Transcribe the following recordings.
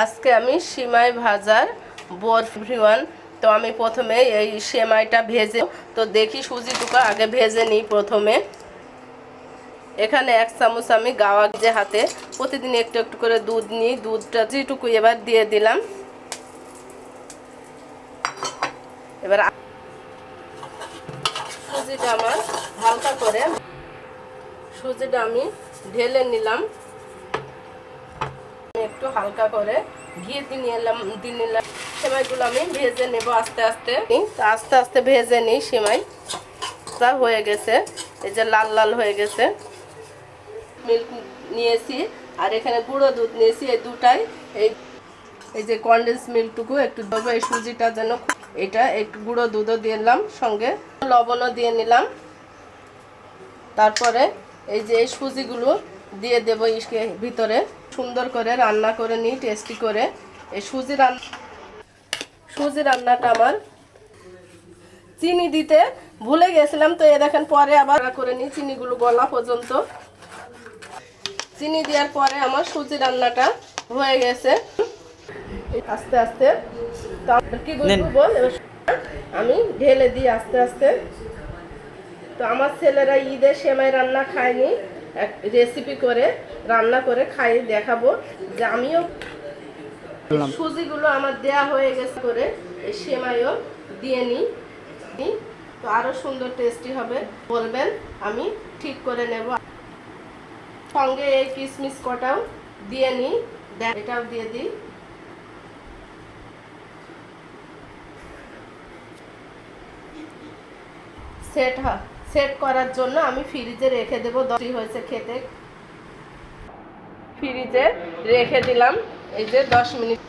আজকে আমি সিমাই ভাজার বরফিওয়ান। তো আমি প্রথমে এই সেমাইটা ভেজে তো দেখি সুজিটুকু আগে ভেজে নিই। প্রথমে এখানে 1 চামচ আমি গাওয়া যে হাতে প্রতিদিন একটু একটু করে দুধ নিই। দুধটা যেটুকু এবার দিয়ে দিলাম। এবার সুজিটা আমার হালকা করে সুজিটা আমি ঢেলে নিলাম। একটু হালকা করে ঘি দিয়ে নিলাম। সেমাইগুলো আমি ভেজে নেব আস্তে আস্তে। আস্তে আস্তে ভেজে নিই। সেমাইটা হয়ে গেছে, এই যে লাল লাল হয়ে গেছে। মিল্ক নিয়েছি আর এখানে গুঁড়ো দুধ নিয়েছি। এই দুটাই এই যে কনডেন্স মিল্কটুকু একটু দেবো এই সুজিটা যেন। এটা একটু গুঁড়ো দুধও দিলাম, সঙ্গে লবণও দিয়ে নিলাম। তারপরে এই যে এই সুজিগুলো দিয়ে দেবো ভিতরে। সুন্দর করে রান্না করে নিই, টেস্টি করে। এই সুজি রান্নাটা আমার চিনি দিতে ভুলে গেছিলাম, তো এ দেখেন পরে আবার করে নিই চিনিগুলো গলা পর্যন্ত। চিনি দেওয়ার পরে আমার সুজি রান্নাটা হয়ে গেছে আস্তে আস্তে। তো কি বলবো আমি ঢেলে দিই আস্তে আস্তে। তো আমার ছেলেরা ঈদে সেমাই রান্না খায়নি, এক রেসিপি করে রান্না করে খাই দেখাবো যে আমিও। সুজিগুলো আমার দেয়া হয়ে গেছে করে এই সেমাইও দিয়ে নিই। তো আরো সুন্দর টেস্টি হবে বলবেন, আমি ঠিক করে নেব। সঙ্গে এই কিশমিশ কটাও দিয়ে নিই, এটাও দিয়ে দিই। সেট করার জন্য আমি ফ্রিজে রেখে দেবো। 10 হয়েছে খেতে, ফ্রিজে রেখে দিলাম এই যে 10 মিনিট।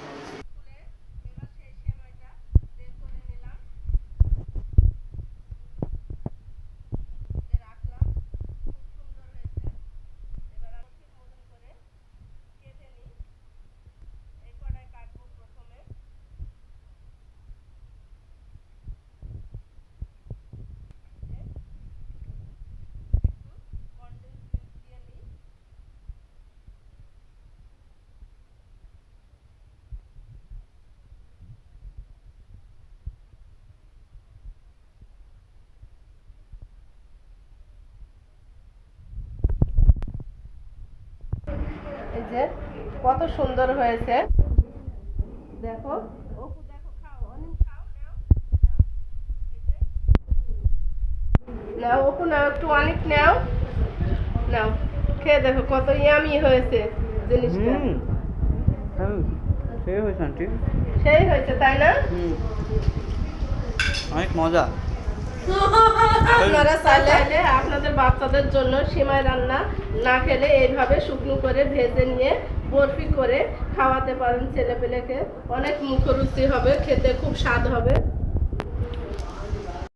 এই যে কত সুন্দর হয়েছে দেখো। নাও অপু, নাও একটু অনেক নাও, নাও খেয়ে দেখো কত ইয়ামি হয়েছে জিনিসটা। সেই হয়েছে তাই না? অনেক মজা। আপনারা চাইলে আপনাদের বাচ্চাদের জন্য সেমাই রান্না না খেলে এইভাবে শুকনো করে ভেজে নিয়ে বরফি করে খাওয়াতে পারেন ছেলেপেলেকে। অনেক মুখরুচি হবে, খেতে খুব স্বাদ হবে।